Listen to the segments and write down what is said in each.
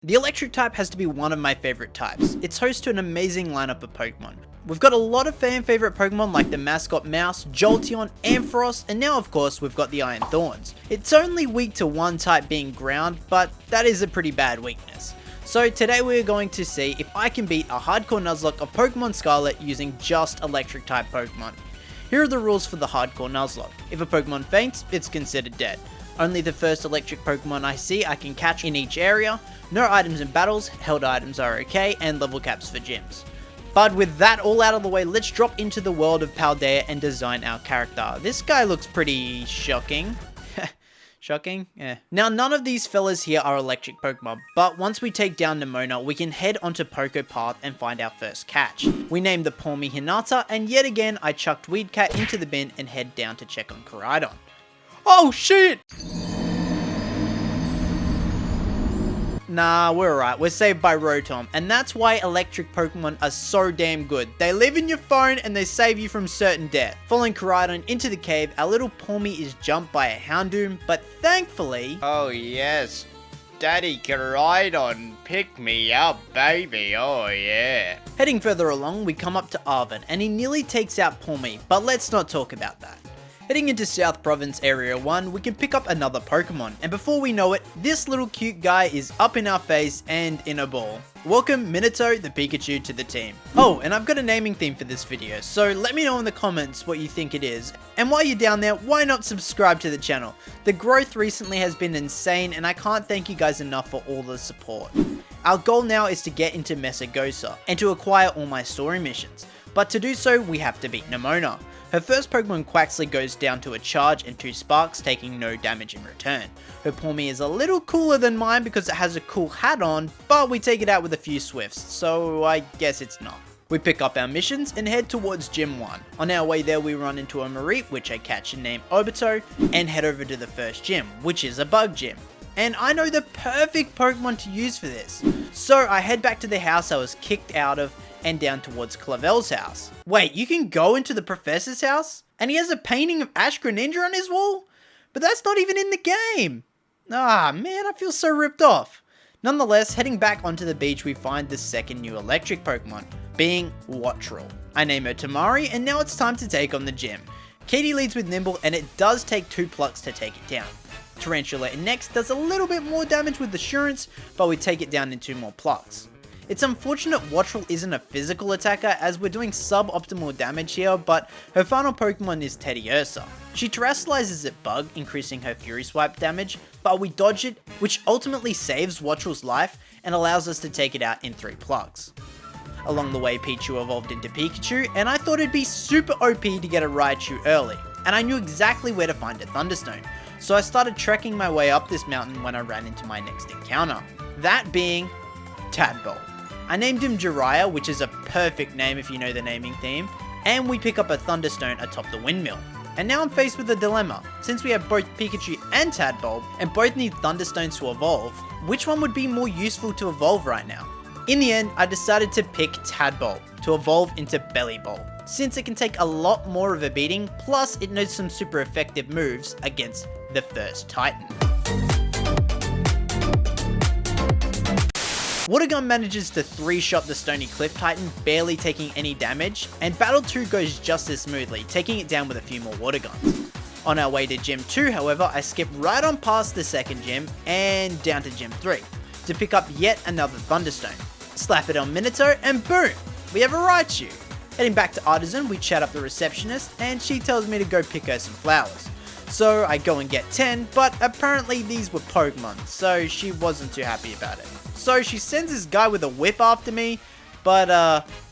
The electric type has to be one of my favorite types. It's host to an amazing lineup of Pokemon. We've got a lot of fan favorite Pokemon like the mascot Mouse, Jolteon, Ampharos, and now of course we've got the Iron Thorns. It's only weak to one type being ground, but that is a pretty bad weakness. So today we're going to see if I can beat a hardcore Nuzlocke of Pokémon Scarlet using just electric type Pokemon. Here are the rules for the hardcore Nuzlocke. If a Pokemon faints, it's considered dead. Only the first electric Pokemon I see I can catch in each area. No items in battles, held items are okay, and level caps for gyms. But with that all out of the way, let's drop into the world of Paldea and design our character. This guy looks pretty shocking. Shocking? Yeah. Now none of these fellas here are electric Pokemon, but once we take down Nemona, we can head onto Poké Path and find our first catch. We named the Palmy Hinata, and yet again I chucked Weedcat into the bin and head down to check on Koraidon. Oh shit! Nah, we're alright, we're saved by Rotom, and that's why electric Pokemon are so damn good. They live in your phone and they save you from certain death. Following Koraidon into the cave, our little Palmy is jumped by a Houndoom, but thankfully... Oh yes, Daddy Koraidon, pick me up baby, oh yeah. Heading further along, we come up to Arvin, and he nearly takes out Palmy, but let's not talk about that. Heading into South Province Area 1, we can pick up another Pokemon, and before we know it, this little cute guy is up in our face and in a ball. Welcome Minato the Pikachu to the team. Oh, and I've got a naming theme for this video, so let me know in the comments what you think it is. And while you're down there, why not subscribe to the channel? The growth recently has been insane, and I can't thank you guys enough for all the support. Our goal now is to get into Mesagosa, and to acquire all my story missions. But to do so, we have to beat Nemona. Her first Pokemon Quaxly goes down to a charge and 2 sparks, taking no damage in return. Her Palmy is a little cooler than mine because it has a cool hat on, but we take it out with a few Swifts, so I guess it's not. We pick up our missions and head towards Gym 1. On our way there we run into a Mareep, which I catch and name Obito, and head over to the first gym, which is a bug gym. And I know the perfect Pokemon to use for this. So I head back to the house I was kicked out of and down towards Clavel's house. Wait, you can go into the professor's house? And he has a painting of Ash Greninja on his wall? But that's not even in the game! Ah man, I feel so ripped off. Nonetheless, heading back onto the beach we find the second new electric Pokemon, being Wattrel. I name her Tamari, and now it's time to take on the gym. Katie leads with Nimble, and it does take 2 plucks to take it down. Tarantula next does a little bit more damage with Assurance, but we take it down in 2 more plucks. It's unfortunate Wattrel isn't a physical attacker as we're doing suboptimal damage here, but her final Pokemon is Teddiursa. She terrestrializes at Bug, increasing her Fury Swipe damage, but we dodge it, which ultimately saves Wattrel's life and allows us to take it out in 3 plucks. Along the way Pichu evolved into Pikachu, and I thought it'd be super OP to get a Raichu early, and I knew exactly where to find a Thunderstone, so I started trekking my way up this mountain when I ran into my next encounter, that being Tadbole. I named him Jiraiya, which is a perfect name if you know the naming theme, and we pick up a Thunderstone atop the windmill. And now I'm faced with a dilemma. Since we have both Pikachu and Tadbole, and both need Thunderstones to evolve, which one would be more useful to evolve right now? In the end, I decided to pick Tadbole to evolve into Bellibolt, since it can take a lot more of a beating, plus it knows some super effective moves against the first Titan. Watergun manages to 3-shot the Stony Cliff Titan, barely taking any damage, and Battle 2 goes just as smoothly, taking it down with a few more water guns. On our way to Gym 2, however, I skip right on past the second gym, and down to Gym 3, to pick up yet another Thunderstone. Slap it on Minato, and boom! We have a Raichu! Heading back to Artisan, we chat up the receptionist, and she tells me to go pick her some flowers. So I go and get 10, but apparently these were Pokemon, so she wasn't too happy about it. So she sends this guy with a whip after me, but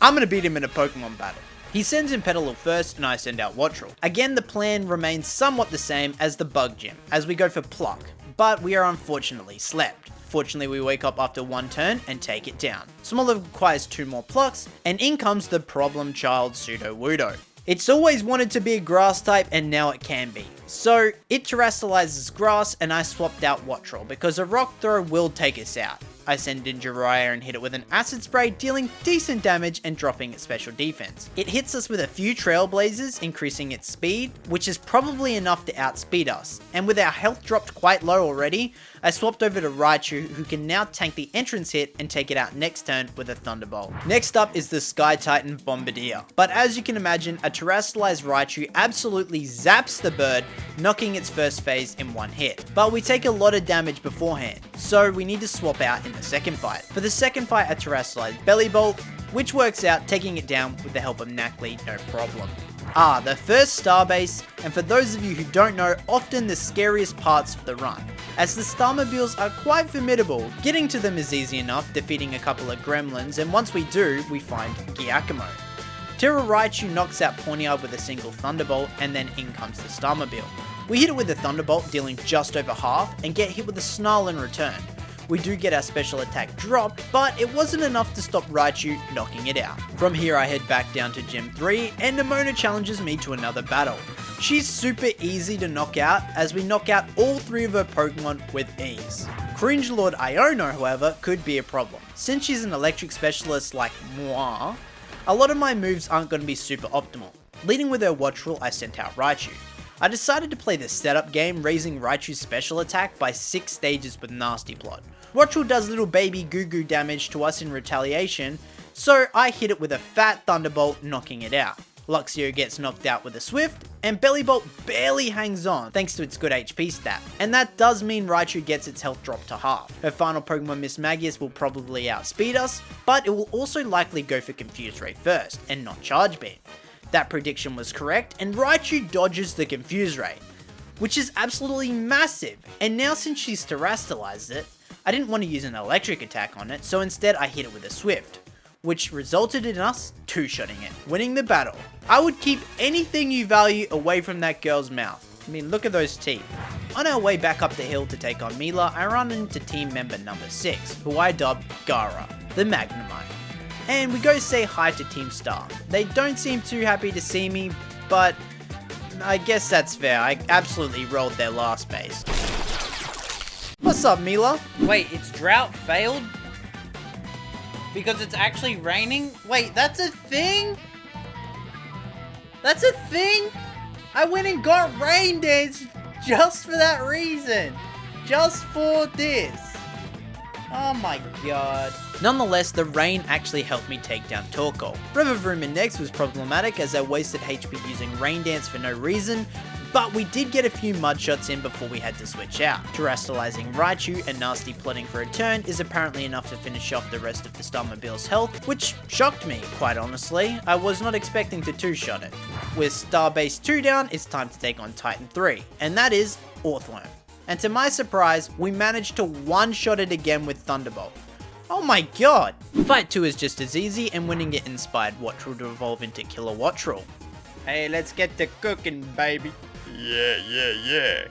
I'm gonna beat him in a Pokemon battle. He sends in Petalil first, and I send out Wattrel. Again, the plan remains somewhat the same as the Bug Gym, as we go for Pluck, but we are unfortunately slept. Fortunately, we wake up after 1 turn and take it down. Smoliv requires 2 more plucks, and in comes the problem child Sudowoodo. It's always wanted to be a grass type, and now it can be. So, it terrestrializes grass, and I swapped out Wattrel, because a rock throw will take us out. I send in Jiraiya and hit it with an acid spray, dealing decent damage and dropping its special defense. It hits us with a few Trailblazers, increasing its speed, which is probably enough to outspeed us. And with our health dropped quite low already, I swapped over to Raichu, who can now tank the entrance hit and take it out next turn with a Thunderbolt. Next up is the Sky Titan Bombardier, but as you can imagine, a terrestrialized Raichu absolutely zaps the bird, knocking its first phase in one hit. But we take a lot of damage beforehand, so we need to swap out in the second fight. For the second fight, a terrestrialized Belly Bolt, which works out, taking it down with the help of Knackley, no problem. The first Starbase, and for those of you who don't know, often the scariest parts of the run, as the Starmobiles are quite formidable. Getting to them is easy enough, defeating a couple of gremlins, and once we do, we find Giacomo. Terra Raichu knocks out Pawniard with a single Thunderbolt, and then in comes the Starmobile. We hit it with a Thunderbolt, dealing just over half, and get hit with a Snarl in return. We do get our special attack dropped, but it wasn't enough to stop Raichu knocking it out. From here I head back down to Gym 3, and Nemona challenges me to another battle. She's super easy to knock out, as we knock out all 3 of her Pokemon with ease. Cringe Lord Iono, however, could be a problem. Since she's an electric specialist like moi, a lot of my moves aren't going to be super optimal. Leading with her Wattrel, I sent out Raichu. I decided to play the setup game, raising Raichu's special attack by 6 stages with Nasty Plot. Wattrel does little baby goo goo damage to us in retaliation, so I hit it with a fat Thunderbolt, knocking it out. Luxio gets knocked out with a Swift, and Bellybolt barely hangs on thanks to its good HP stat, and that does mean Raichu gets its health dropped to half. Her final Pokemon Miss Magius will probably outspeed us, but it will also likely go for Confuse Ray first, and not Charge Beam. That prediction was correct, and Raichu dodges the Confuse Ray, which is absolutely massive, and now since she's terrestrialized it, I didn't want to use an electric attack on it, so instead I hit it with a Swift, which resulted in us two-shotting it, winning the battle. I would keep anything you value away from that girl's mouth. I mean, look at those teeth. On our way back up the hill to take on Mila, I run into team member number 6, who I dubbed Gara, the Magnemite. And we go say hi to Team Star. They don't seem too happy to see me, but I guess that's fair. I absolutely rolled their last base. What's up, Mila? Wait, it's drought failed? Because it's actually raining? Wait, that's a thing? That's a thing? I went and got Rain Dance just for that reason. Just for this. Oh my god. Nonetheless, the rain actually helped me take down Torkoal. Revavrumin next was problematic as I wasted HP using Rain Dance for no reason, but we did get a few mud shots in before we had to switch out. Terrestrializing Raichu and Nasty Plotting for a turn is apparently enough to finish off the rest of the Starmobile's health, which shocked me, quite honestly. I was not expecting to two-shot it. With Starbase 2 down, it's time to take on Titan 3, and that is Orthworm. And to my surprise, we managed to one-shot it again with Thunderbolt. Oh my god! Fight 2 is just as easy, and winning it inspired Wattrel to evolve into Killer Wattrel. Hey, let's get to cooking, baby. Yeah.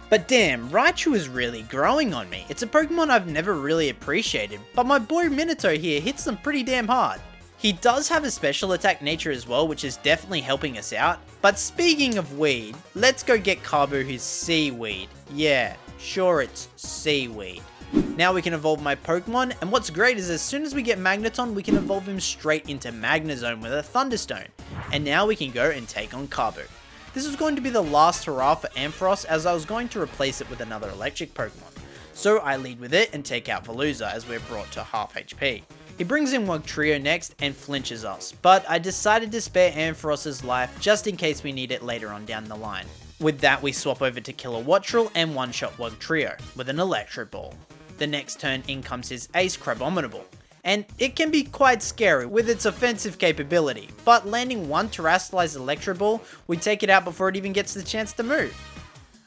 But damn, Raichu is really growing on me. It's a Pokemon I've never really appreciated, but my boy Minato here hits them pretty damn hard. He does have a special attack nature as well, which is definitely helping us out. But speaking of weed, let's go get Carbu his seaweed. Yeah, sure it's seaweed. Now we can evolve my Pokemon, and what's great is as soon as we get Magneton, we can evolve him straight into Magnezone with a Thunderstone. And now we can go and take on Carbu. This was going to be the last hurrah for Ampharos, as I was going to replace it with another electric Pokemon. So I lead with it and take out Veluza as we're brought to half HP. He brings in Wugtrio next and flinches us, but I decided to spare Ampharos' life just in case we need it later on down the line. With that we swap over to Killer Wattrel and one-shot Wugtrio with an Electro Ball. The next turn in comes his ace Crabominable, and it can be quite scary with its offensive capability, but landing one terrestrialized Electro Ball, we take it out before it even gets the chance to move.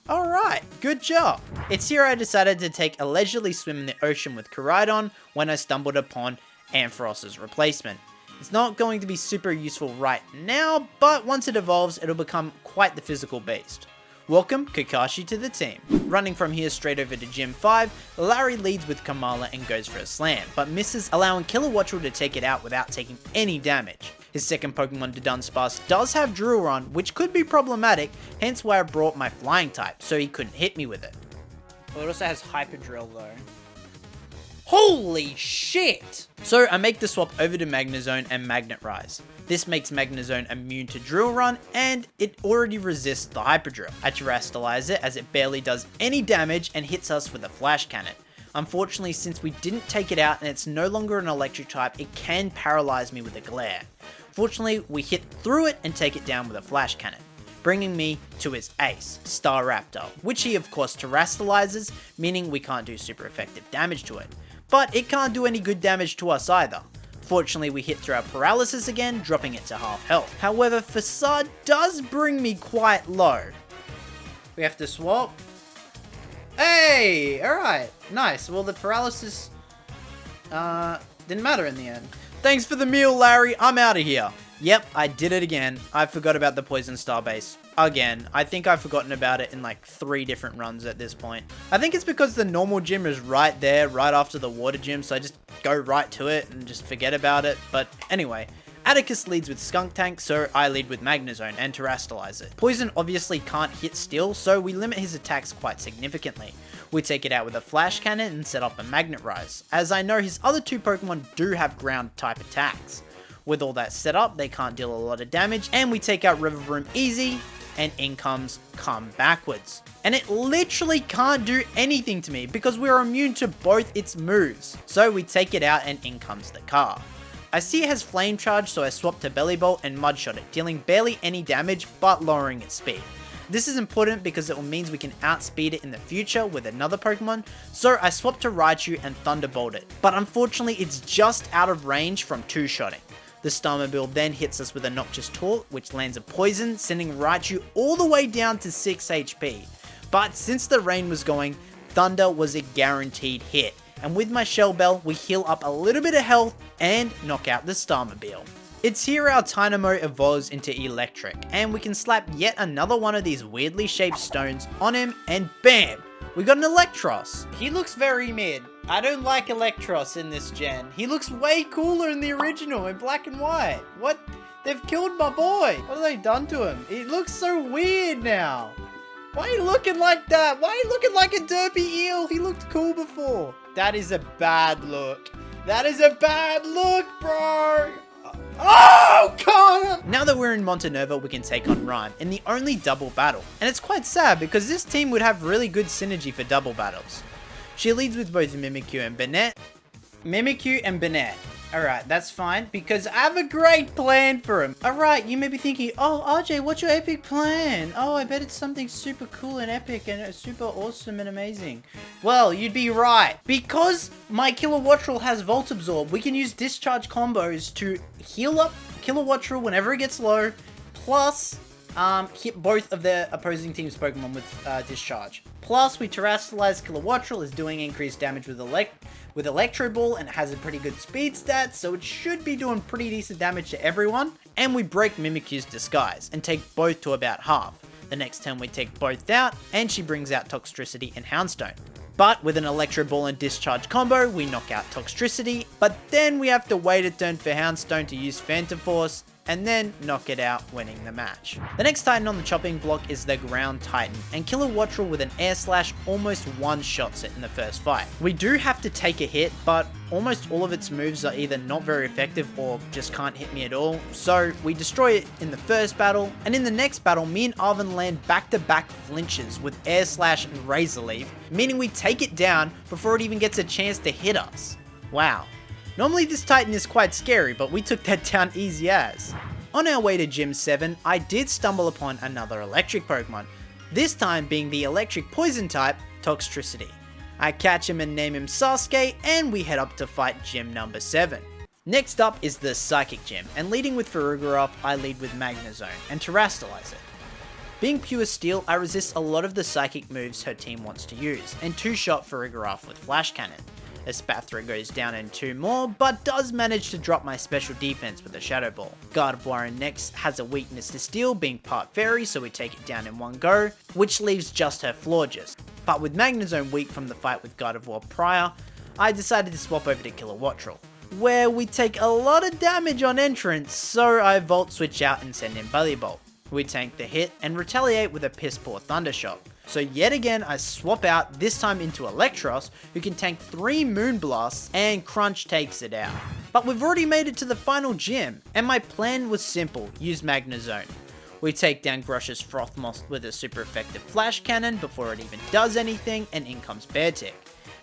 Alright, good job. It's here I decided to take a leisurely swim in the ocean with Koraidon when I stumbled upon Ampharos' replacement. It's not going to be super useful right now, but once it evolves, it'll become quite the physical beast. Welcome Kakashi to the team. Running from here straight over to Gym 5, Larry leads with Kamala and goes for a slam, but misses, allowing Killer Wattrel to take it out without taking any damage. His second Pokemon, Dunsparce, does have Drillrun, which could be problematic, hence why I brought my flying type, so he couldn't hit me with it. Well, it also has Hyper Drill though. Holy shit! So I make the swap over to Magnezone and Magnet Rise. This makes Magnezone immune to Drill Run, and it already resists the Hyper Drill. I Terastallize it as it barely does any damage and hits us with a Flash Cannon. Unfortunately, since we didn't take it out and it's no longer an electric type, it can paralyze me with a Glare. Fortunately, we hit through it and take it down with a Flash Cannon, bringing me to his ace, Staraptor, which he of course Terastallizes, meaning we can't do super effective damage to it. But it can't do any good damage to us either. Fortunately, we hit through our paralysis again, dropping it to half health. However, Facade does bring me quite low. We have to swap. Hey! Alright, nice. Well, the paralysis didn't matter in the end. Thanks for the meal, Larry. I'm out of here. Yep, I did it again. I forgot about the Poison Starbase. Again, I think I've forgotten about it in like 3 different runs at this point. I think it's because the normal gym is right there, right after the water gym, so I just go right to it and just forget about it. But anyway, Atticus leads with Skunk Tank, so I lead with Magnezone and Terastallize it. Poison obviously can't hit Steel, so we limit his attacks quite significantly. We take it out with a Flash Cannon and set up a Magnet Rise, as I know his other 2 Pokemon do have ground type attacks. With all that set up, they can't deal a lot of damage, and we take out Riverroom easy, and in comes Come Backwards. And it literally can't do anything to me because we're immune to both its moves. So we take it out and in comes the car. I see it has Flame Charge, so I swap to Belly Bolt and Mudshot it, dealing barely any damage but lowering its speed. This is important because it means we can outspeed it in the future with another Pokemon, so I swap to Raichu and Thunderbolt it. But unfortunately it's just out of range from 2-shotting. The Starmobile then hits us with a Noxious Taunt, which lands a poison, sending Raichu all the way down to 6 HP. But since the rain was going, Thunder was a guaranteed hit, and with my Shell Bell, we heal up a little bit of health and knock out the Starmobile. It's here our Dynamo evolves into Electric, and we can slap yet another one of these weirdly shaped stones on him, and BAM! We got an Electros. He looks very mid. I don't like Electros in this gen. He looks way cooler in the original in black and white. What? They've killed my boy. What have they done to him? He looks so weird now. Why are you looking like that? Why are you looking like a derpy eel? He looked cool before. That is a bad look. That is a bad look, bro. Oh, God! Now that we're in Montenova, we can take on Rhyme in the only double battle. And it's quite sad because this team would have really good synergy for double battles. She leads with both Mimikyu and Banette. Alright, that's fine, because I have a great plan for him. Alright, you may be thinking, oh, RJ, what's your epic plan? Oh, I bet it's something super cool and epic and super awesome and amazing. Well, you'd be right. Because my Kilowattrel has Volt Absorb, we can use discharge combos to heal up Kilowattrel whenever it gets low, plus hit both of their opposing team's Pokemon with discharge. Plus, we Terastallize Kilowattrel is doing increased damage with Electro Ball and has a pretty good speed stat, so it should be doing pretty decent damage to everyone. And we break Mimikyu's Disguise and take both to about half. The next turn we take both out, and she brings out Toxtricity and Houndstone. But with an Electro Ball and Discharge combo, we knock out Toxtricity, but then we have to wait a turn for Houndstone to use Phantom Force, and then knock it out, winning the match. The next Titan on the chopping block is the Ground Titan, and Kilowattrel with an Air Slash almost one-shots it in the first fight. We do have to take a hit, but almost all of its moves are either not very effective or just can't hit me at all, so we destroy it in the first battle, and in the next battle, me and Arvin land back-to-back flinches with Air Slash and Razor Leaf, meaning we take it down before it even gets a chance to hit us. Wow. Normally this Titan is quite scary, but we took that down easy as. On our way to Gym 7, I did stumble upon another electric Pokemon, this time being the electric poison type, Toxtricity. I catch him and name him Sasuke, and we head up to fight Gym number 7. Next up is the Psychic Gym, and leading with Farigiraf, I lead with Magnezone and Terastallize it. Being pure steel, I resist a lot of the psychic moves her team wants to use, and 2-shot Farigiraf with Flash Cannon. Espathra goes down in 2 more, but does manage to drop my special defense with a Shadow Ball. Gardevoir next has a weakness to steel, being part fairy, so we take it down in one go, which leaves just her Florges. But with Magnezone weak from the fight with Gardevoir prior, I decided to swap over to Kilowattrel, where we take a lot of damage on entrance, so I Volt Switch out and send in Belly Bolt. We tank the hit and retaliate with a Piss Poor Thundershock, So yet again I swap out, this time into Electros, who can tank 3 Moonblasts, and Crunch takes it out. But we've already made it to the final gym, and my plan was simple, use Magnezone. We take down Grush's Frothmost with a super effective Flash Cannon before it even does anything, and in comes Beartick.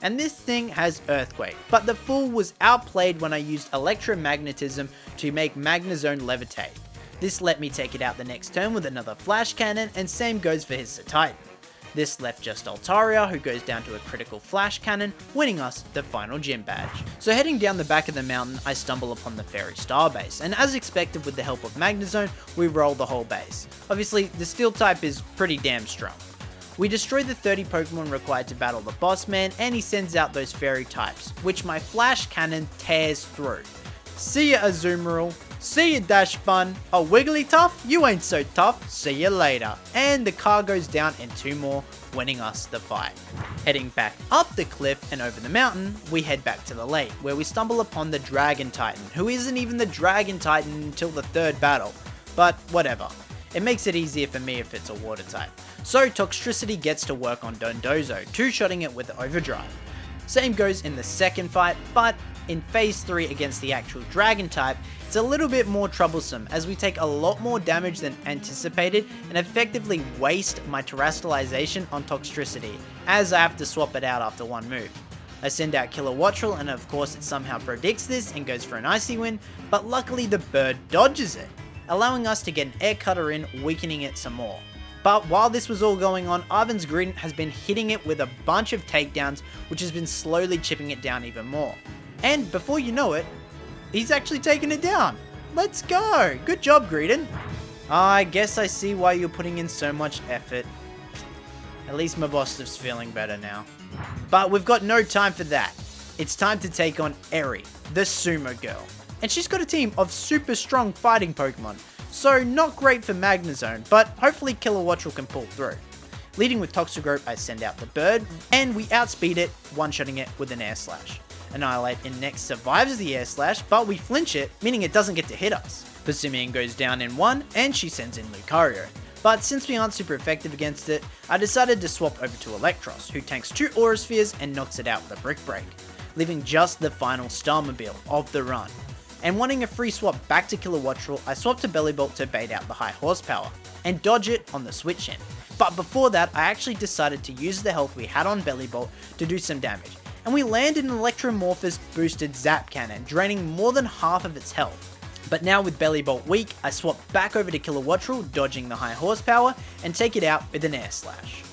And this thing has Earthquake, but the fool was outplayed when I used Electromagnetism to make Magnezone levitate. This let me take it out the next turn with another Flash Cannon, and same goes for his Titan. This left just Altaria, who goes down to a critical Flash Cannon, winning us the final gym badge. So heading down the back of the mountain, I stumble upon the Fairy Starbase, and as expected with the help of Magnezone, we roll the whole base. Obviously, the Steel type is pretty damn strong. We destroy the 30 Pokemon required to battle the boss man, and he sends out those Fairy types, which my Flash Cannon tears through. See ya, Azumarill. See ya, Dashbun. Oh, Wigglytuff? You ain't so tough. See you later. And the car goes down and 2 more, winning us the fight. Heading back up the cliff and over the mountain, we head back to the lake, where we stumble upon the Dragon Titan, who isn't even the Dragon Titan until the 3rd battle. But whatever. It makes it easier for me if it's a water type. So Toxtricity gets to work on Dondozo, 2-shotting it with Overdrive. Same goes in the 2nd fight, but in phase 3 against the actual Dragon type, it's a little bit more troublesome as we take a lot more damage than anticipated and effectively waste my Terastallization on Toxtricity, as I have to swap it out after 1 move. I send out Kilowattrel, and of course it somehow predicts this and goes for an Icy Wind, but luckily the bird dodges it, allowing us to get an Air Cutter in, weakening it some more. But while this was all going on, Arvin's Greedent has been hitting it with a bunch of takedowns, which has been slowly chipping it down even more. And before you know it, he's actually taken it down. Let's go! Good job, Greedent. I guess I see why you're putting in so much effort. At least my boss is feeling better now. But we've got no time for that. It's time to take on Eri, the Sumo Girl. And she's got a team of super strong fighting Pokemon. So not great for Magnezone, but hopefully Kilowattrel can pull through. Leading with Toxicroak, I send out the bird, and we outspeed it, one-shotting it with an Air Slash. Annihilate in next survives the Air Slash, but we flinch it, meaning it doesn't get to hit us. Passimian goes down in 1, and she sends in Lucario. But since we aren't super effective against it, I decided to swap over to Electros, who tanks 2 Aura Spheres and knocks it out with a Brick Break, leaving just the final Starmobile of the run. And wanting a free swap back to Kilowattrel, I swapped to Bellibolt to bait out the high horsepower, and dodge it on the switch in. But before that, I actually decided to use the health we had on Bellibolt to do some damage, and we landed an Electromorphous boosted Zap Cannon, draining more than half of its health. But now with Bellibolt weak, I swap back over to Kilowattrel, dodging the high horsepower, and take it out with an Air Slash.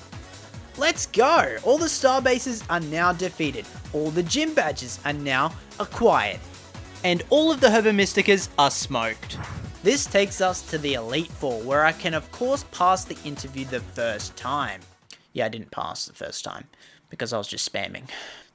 Let's go! All the Starbases are now defeated, all the gym badges are now acquired, and all of the Herbamysticas are smoked. This takes us to the Elite Four, where I can of course pass the interview the first time. Yeah, I didn't pass the first time, because I was just spamming.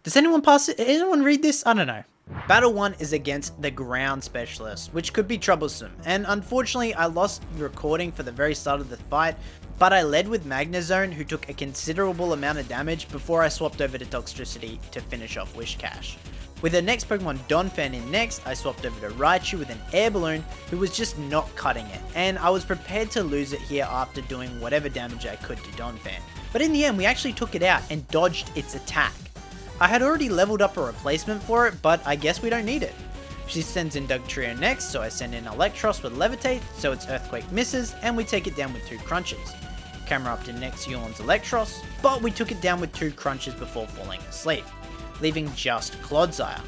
Does anyone pass it? Anyone read this? I don't know. Battle 1 is against the Ground Specialist, which could be troublesome, and unfortunately I lost recording for the very start of the fight, but I led with Magnezone, who took a considerable amount of damage before I swapped over to Toxtricity to finish off Wishcash. With the next Pokemon Donphan in next, I swapped over to Raichu with an Air Balloon, who was just not cutting it, and I was prepared to lose it here after doing whatever damage I could to Donphan. But in the end, we actually took it out and dodged its attack. I had already leveled up a replacement for it, but I guess we don't need it. She sends in Dugtrio next, so I send in Electros with Levitate, so its Earthquake misses, and we take it down with 2 Crunches. Camerupt next yawns Electros, but we took it down with 2 Crunches before falling asleep, leaving just Clodsire.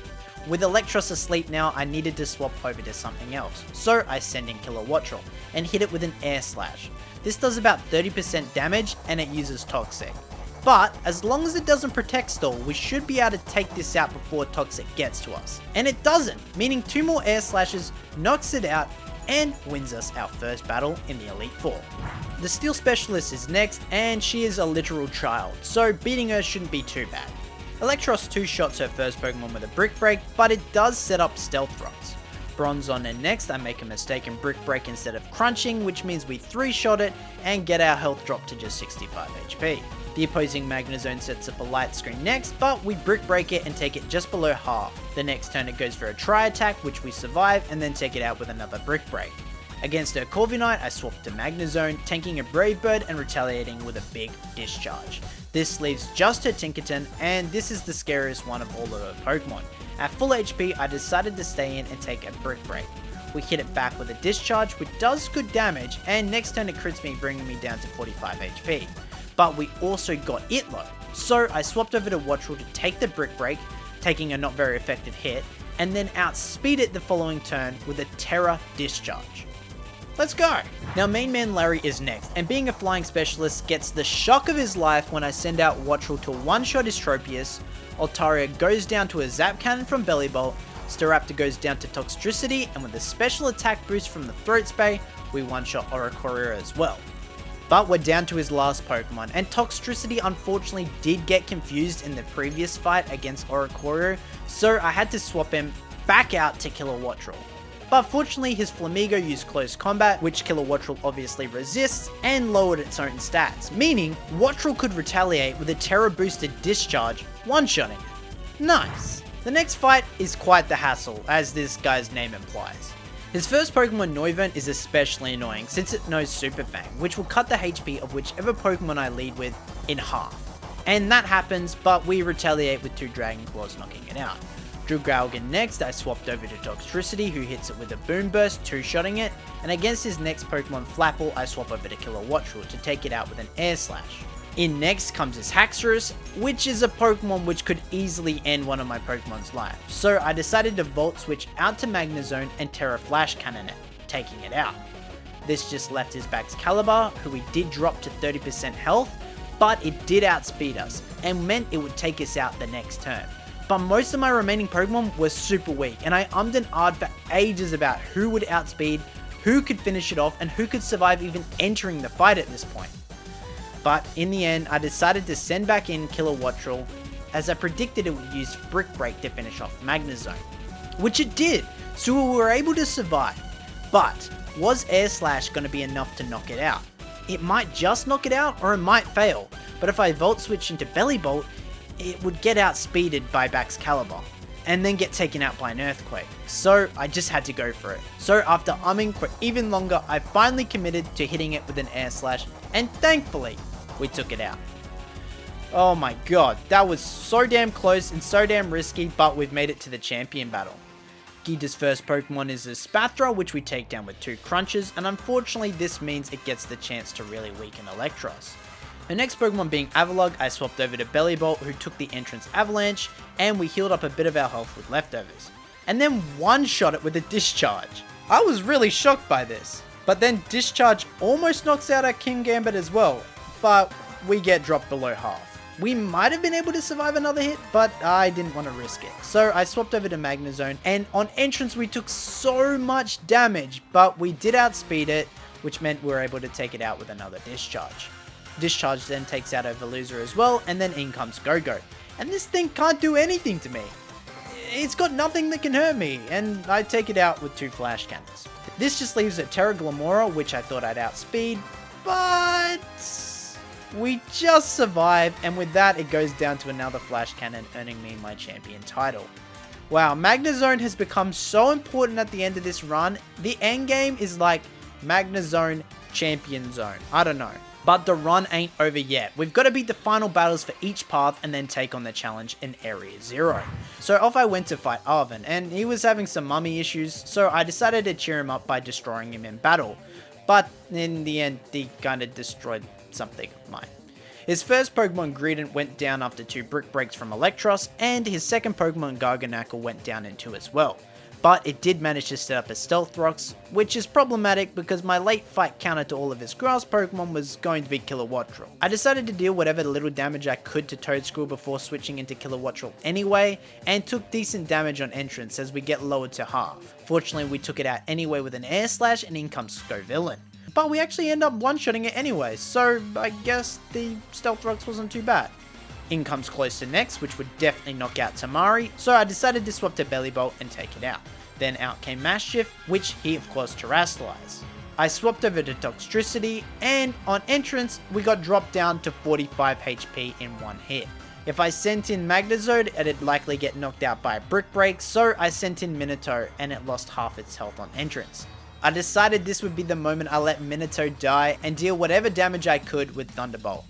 With Electros asleep now, I needed to swap over to something else, so I send in Kilowattrel and hit it with an Air Slash. This does about 30% damage and it uses Toxic. But as long as it doesn't Protect Stall, we should be able to take this out before Toxic gets to us. And it doesn't, meaning 2 more Air Slashes knocks it out and wins us our first battle in the Elite Four. The Steel Specialist is next, and she is a literal child, so beating her shouldn't be too bad. Electros 2-shots her first Pokemon with a Brick Break, but it does set up Stealth Rods. Bronzong and next, I make a mistake and Brick Break instead of crunching, which means we 3-shot it and get our health dropped to just 65 HP. The opposing Magnezone sets up a light screen next, but we Brick Break it and take it just below half. The next turn it goes for a Tri-Attack, which we survive and then take it out with another Brick Break. Against her Corviknight, I swapped to Magnezone, tanking a Brave Bird and retaliating with a big Discharge. This leaves just her Tinkerton, and this is the scariest one of all of her Pokemon. At full HP, I decided to stay in and take a Brick Break. We hit it back with a Discharge, which does good damage, and next turn it crits me, bringing me down to 45 HP. But we also got it low, so I swapped over to Wattrel to take the Brick Break, taking a not very effective hit, and then outspeed it the following turn with a Terra Discharge. Let's go! Now Main Man Larry is next, and being a flying specialist gets the shock of his life when I send out Wattrel to one-shot his Tropius, Altaria goes down to a Zap Cannon from Belly Bolt, Staraptor goes down to Toxtricity, and with a special attack boost from the Throat Spray, we one-shot Oricorio as well. But we're down to his last Pokemon, and Toxtricity unfortunately did get confused in the previous fight against Oricorio, so I had to swap him back out to kill a Wattrel. But fortunately his Flamigo used Close Combat, which Killer Wattrel obviously resists, and lowered its own stats, meaning Wattrel could retaliate with a Terra boosted Discharge, one-shotting it. Nice! The next fight is quite the hassle, as this guy's name implies. His first Pokemon Noivern is especially annoying since it knows Super Fang, which will cut the HP of whichever Pokemon I lead with in half. And that happens, but we retaliate with 2 Dragon Claws knocking it out. Drew Growlithe next, I swapped over to Toxtricity, who hits it with a Boom Burst, 2-shotting it, and against his next Pokemon Flapple, I swap over to Killer Wattrel to take it out with an Air Slash. In next comes his Haxorus, which is a Pokemon which could easily end one of my Pokemon's life, so I decided to Volt Switch out to Magnezone and Terra Flash Cannon it, taking it out. This just left his Baxcalibur, who we did drop to 30% health, but it did outspeed us, and meant it would take us out the next turn. But most of my remaining Pokemon were super weak, and I ummed and ahed for ages about who would outspeed, who could finish it off, and who could survive even entering the fight at this point. But in the end, I decided to send back in Killer Wattrel, as I predicted it would use Brick Break to finish off Magnezone. Which it did, so we were able to survive. But was Air Slash going to be enough to knock it out? It might just knock it out, or it might fail, but if I Volt Switch into Belly Bolt, it would get outspeeded by Baxcalibur, and then get taken out by an Earthquake, so I just had to go for it. So after umming for even longer, I finally committed to hitting it with an Air Slash, and thankfully, we took it out. Oh my god, that was so damn close and so damn risky, but we've made it to the champion battle. Gita's first Pokemon is a Spathra, which we take down with 2 Crunches, and unfortunately this means it gets the chance to really weaken Electros. Her next Pokemon being Avalugg, I swapped over to Belly Bolt, who took the entrance Avalanche, and we healed up a bit of our health with leftovers. And then one-shot it with a Discharge. I was really shocked by this. But then Discharge almost knocks out our King Gambit as well, but we get dropped below half. We might have been able to survive another hit, but I didn't want to risk it. So I swapped over to Magnezone, and on entrance we took so much damage, but we did outspeed it, which meant we were able to take it out with another Discharge. Discharge then takes out our Veluza as well, and then in comes Go-Go. And this thing can't do anything to me. It's got nothing that can hurt me, and I take it out with 2 Flash Cannons. This just leaves a Terra Glamora, which I thought I'd outspeed, but we just survive, and with that it goes down to another Flash Cannon, earning me my champion title. Wow, Magnezone has become so important at the end of this run. The end game is like Magnezone Champion Zone. I don't know. But the run ain't over yet. We've got to beat the final battles for each path and then take on the challenge in Area 0. So off I went to fight Arvin, and he was having some mummy issues, so I decided to cheer him up by destroying him in battle. But in the end, he kinda destroyed something of mine. His first Pokemon Greedent went down after 2 Brick Breaks from Electros, and his second Pokemon Garganacl went down in 2 as well. But it did manage to set up a Stealth Rocks, which is problematic because my late fight counter to all of his grass Pokemon was going to be Killer Wattrel. I decided to deal whatever little damage I could to Toedscool before switching into Killer Wattrel anyway, and took decent damage on entrance as we get lowered to half. Fortunately, we took it out anyway with an Air Slash, and in comes Scovillain. But we actually end up one-shotting it anyway, so I guess the Stealth Rocks wasn't too bad. In comes Close to next, which would definitely knock out Tamari, so I decided to swap to Belly Bolt and take it out. Then out came Maschiff, which he of course terrestrialized. I swapped over to Toxtricity, and on entrance we got dropped down to 45 HP in 1 hit. If I sent in Magnezone, it'd likely get knocked out by a Brick Break, so I sent in Minotaur and it lost half its health on entrance. I decided this would be the moment I let Minato die and deal whatever damage I could with Thunderbolt.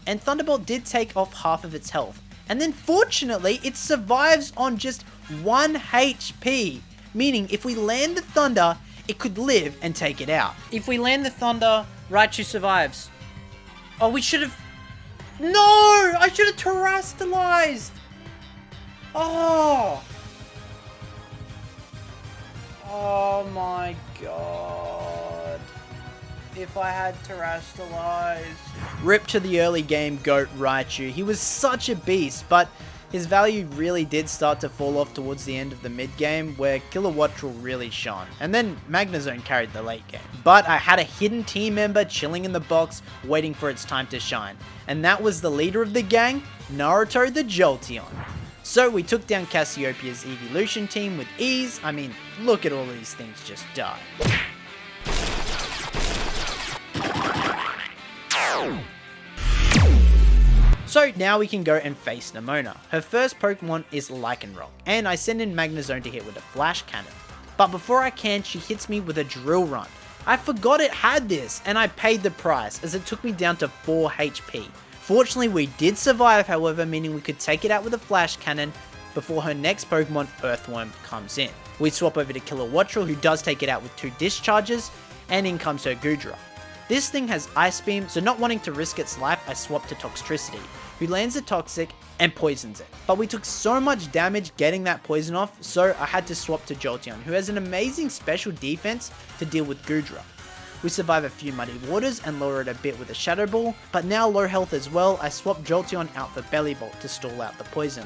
And Thunderbolt did take off half of its health, and then fortunately it survives on just 1 HP, meaning if we land the Thunder, it could live and take it out. If we land the Thunder, Raichu survives. Oh, we should have... No! I should have terastallized! Oh! Oh my god. If I had terastallized. Rip to the early game GOAT Raichu. He was such a beast, but his value really did start to fall off towards the end of the mid game, where Kilowattrel really shone, and then Magnezone carried the late game. But I had a hidden team member chilling in the box, waiting for its time to shine, and that was the leader of the gang, Naruto the Jolteon. So we took down Cassiopeia's Evolution team with ease. I mean, look at all these things just die. So now we can go and face Nemona. Her first Pokemon is Lycanroc, and I send in Magnezone to hit with a Flash Cannon. But before I can, she hits me with a Drill Run. I forgot it had this, and I paid the price, as it took me down to 4 HP. Fortunately, we did survive, however, meaning we could take it out with a Flash Cannon before her next Pokemon, Earthworm, comes in. We swap over to Kilowattrel, who does take it out with 2 Discharges, and in comes her Goodra. This thing has Ice Beam, so not wanting to risk its life, I swap to Toxtricity, who lands a Toxic and poisons it. But we took so much damage getting that poison off, so I had to swap to Jolteon, who has an amazing special defense to deal with Goodra. We survive a few Muddy Waters and lower it a bit with a Shadow Ball, but now low health as well, I swap Jolteon out for Bellibolt to stall out the poison.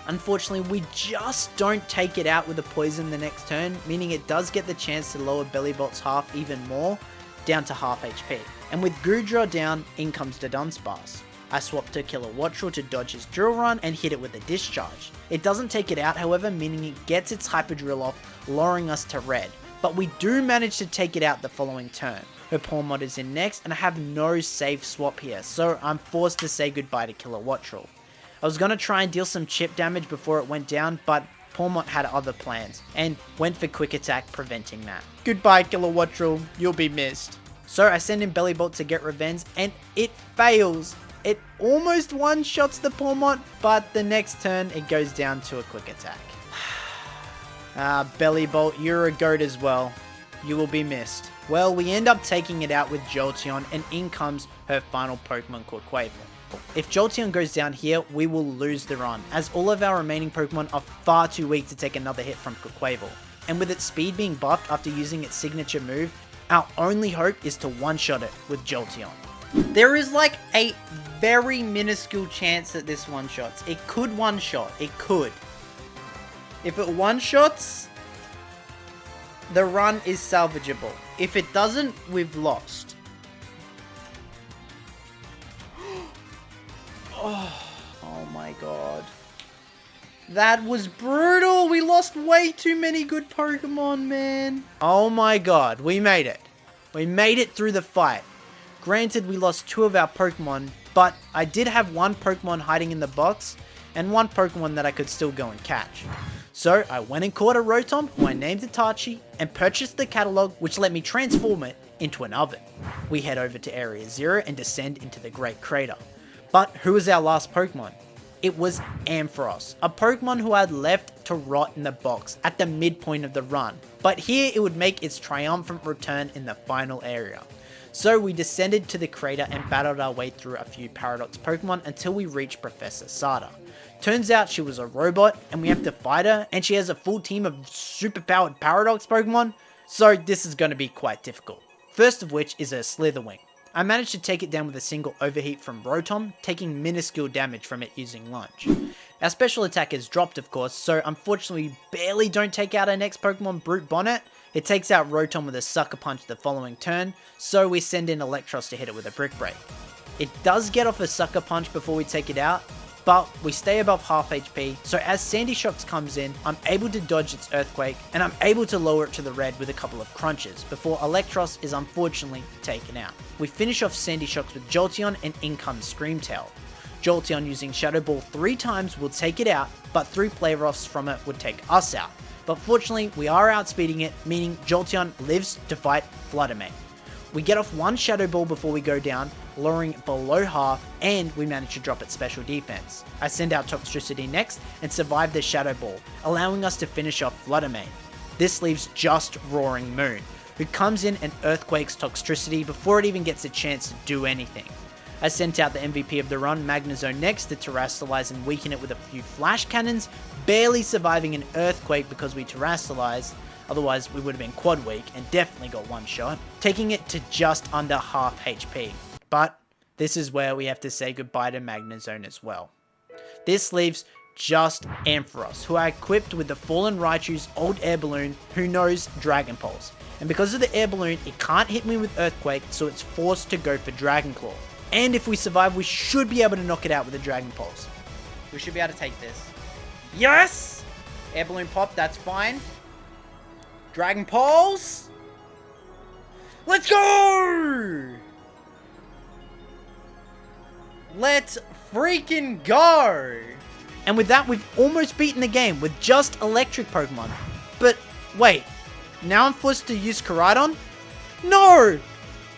Unfortunately, we just don't take it out with the poison the next turn, meaning it does get the chance to lower Bellibolt's half even more, down to half HP. And with Goodra down, in comes the Dunsparce. I swap to Kilowattrel to dodge his Drill Run and hit it with a Discharge. It doesn't take it out, however, meaning it gets its Hyper Drill off, lowering us to red. But we do manage to take it out the following turn. Her Pawmod is in next, and I have no safe swap here, so I'm forced to say goodbye to Kilowattrel. I was going to try and deal some chip damage before it went down, but Pawmot had other plans, and went for Quick Attack, preventing that. Goodbye Kilowattrel, you'll be missed. So I send in Bellibolt to get revenge, and it fails. It almost one-shots the Pawmot, but the next turn it goes down to a Quick Attack. Bellibolt, you're a goat as well. You will be missed. Well, we end up taking it out with Jolteon, and in comes her final Pokemon called Quavel. If Jolteon goes down here, we will lose the run, as all of our remaining Pokemon are far too weak to take another hit from Quavel. And with its speed being buffed after using its signature move, our only hope is to one-shot it with Jolteon. There is like a very minuscule chance that this one-shots. It could one-shot. It could. If it one-shots, the run is salvageable. If it doesn't, we've lost. Oh my god. That was brutal. We lost way too many good Pokemon, man. Oh my god, we made it. We made it through the fight. Granted, we lost 2 of our Pokemon, but I did have 1 Pokemon hiding in the box, and 1 Pokemon that I could still go and catch. So I went and caught a Rotom, who I named Itachi, and purchased the catalog, which let me transform it into an oven. We head over to Area 0 and descend into the Great Crater. But who was our last Pokemon? It was Ampharos, a Pokemon who I had left to rot in the box at the midpoint of the run, but here it would make its triumphant return in the final area. So we descended to the crater and battled our way through a few Paradox Pokemon until we reached Professor Sada. Turns out she was a robot and we have to fight her, and she has a full team of superpowered Paradox Pokemon, so this is going to be quite difficult. First of which is her Slitherwing. I managed to take it down with a single overheat from Rotom, taking minuscule damage from it using Lunge. Our special attack is dropped of course, so unfortunately we barely don't take out our next Pokemon, Brute Bonnet. It takes out Rotom with a Sucker Punch the following turn, so we send in Electros to hit it with a Brick Break. It does get off a Sucker Punch before we take it out, but we stay above half HP, so as Sandy Shocks comes in, I'm able to dodge its Earthquake, and I'm able to lower it to the red with a couple of crunches, before Electros is unfortunately taken out. We finish off Sandy Shocks with Jolteon, and in comes Screamtail. Jolteon using Shadow Ball 3 times will take it out, but 3 Play Roughs from it would take us out. but fortunately we are outspeeding it, meaning Jolteon lives to fight Flutter Mane. We get off one Shadow Ball before we go down, lowering it below half, and we manage to drop its special defense. I send out Toxtricity next and survive the Shadow Ball, allowing us to finish off Flutter Mane. This leaves just Roaring Moon, who comes in and Earthquakes Toxtricity before it even gets a chance to do anything. I sent out the MVP of the run, Magnezone, next to Terrastallize and weaken it with a few Flash Cannons, barely surviving an Earthquake because we Terrastallized. Otherwise, we would have been quad weak and definitely got one shot, taking it to just under half HP. But this is where we have to say goodbye to Magnezone as well. This leaves just Ampharos, who I equipped with the Fallen Raichu's old air balloon, who knows Dragon Pulse. And because of the air balloon, it can't hit me with Earthquake, so it's forced to go for Dragon Claw. And if we survive, we should be able to knock it out with a Dragon Pulse. We should be able to take this. Yes! Air balloon pop, that's fine. Dragon Pulse! Let's go! Let's freaking go! And with that, we've almost beaten the game with just electric Pokemon. But wait, now I'm forced to use Koraidon? No!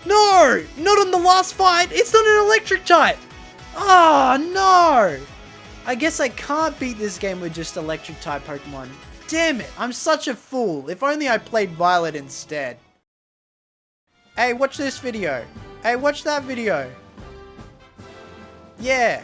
No! Not on the last fight! It's not an electric type! Oh no! I guess I can't beat this game with just electric type Pokemon. Damn it, I'm such a fool. If only I played Violet instead. Hey, watch this video. Hey, watch that video. Yeah.